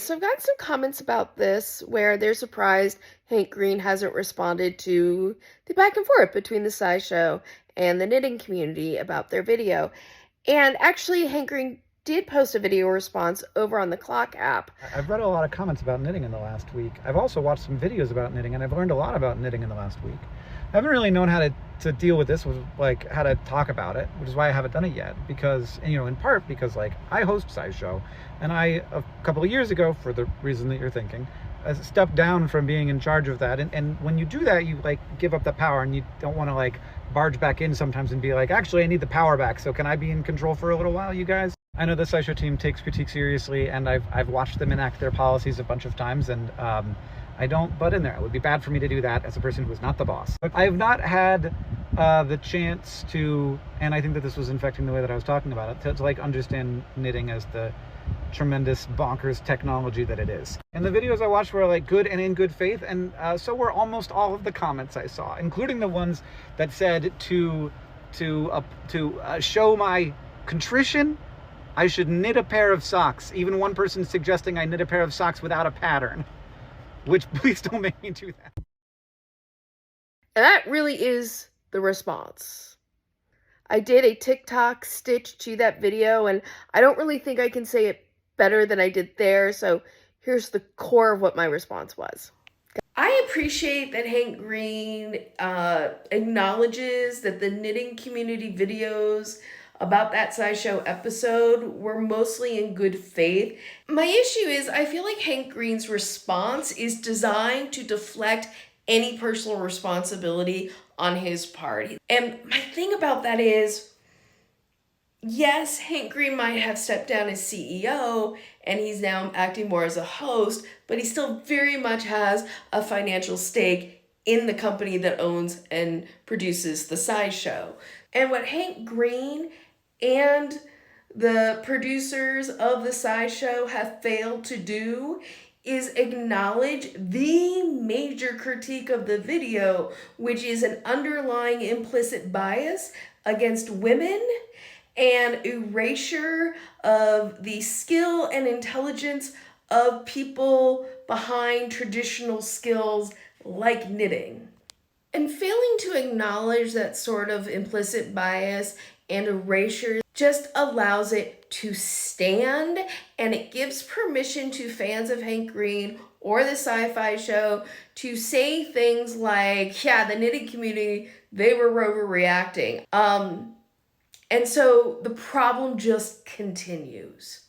So I've got some comments about this where they're surprised Hank Green hasn't responded to the back and forth between the SciShow and the knitting community about their video. And actually, Hank Green did post a video response over on the Clock app. I've read a lot of comments about knitting in the last week. I've also watched some videos about knitting, and I've learned a lot about knitting in the last week. I haven't really known how to deal with this, like how to talk about it, which is why I haven't done it yet. Because, in part because like I host SciShow, and I a couple of years ago, for the reason that you're thinking, I stepped down from being in charge of that. And when you do that, you like give up the power, and you don't want to like barge back in sometimes and be like, actually, I need the power back. So can I be in control for a little while, you guys? I know the SciShow team takes critique seriously, and I've watched them enact their policies a bunch of times, and I don't butt in there. It would be bad for me to do that as a person who is not the boss. But I have not had the chance to, and I think that this was infecting the way that I was talking about it, to like understand knitting as the tremendous bonkers technology that it is. And the videos I watched were like good and in good faith, and so were almost all of the comments I saw, including the ones that said to show my contrition, I should knit a pair of socks. Even one person suggesting I knit a pair of socks without a pattern. Which, please don't make me do that. And that really is the response. I did a TikTok stitch to that video, and I don't really think I can say it better than I did there, so here's the core of what my response was. I appreciate that Hank Green acknowledges that the knitting community videos about that SciShow episode were mostly in good faith. My issue is I feel like Hank Green's response is designed to deflect any personal responsibility on his part. And my thing about that is, yes, Hank Green might have stepped down as CEO and he's now acting more as a host, but he still very much has a financial stake in the company that owns and produces the SciShow. And what Hank Green and the producers of the SciShow have failed to do is acknowledge the major critique of the video, which is an underlying implicit bias against women and erasure of the skill and intelligence of people behind traditional skills like knitting. And failing to acknowledge that sort of implicit bias and erasure just allows it to stand, and it gives permission to fans of Hank Green or the Sci-Fi Show to say things like, yeah, the knitting community, they were overreacting. And so the problem just continues.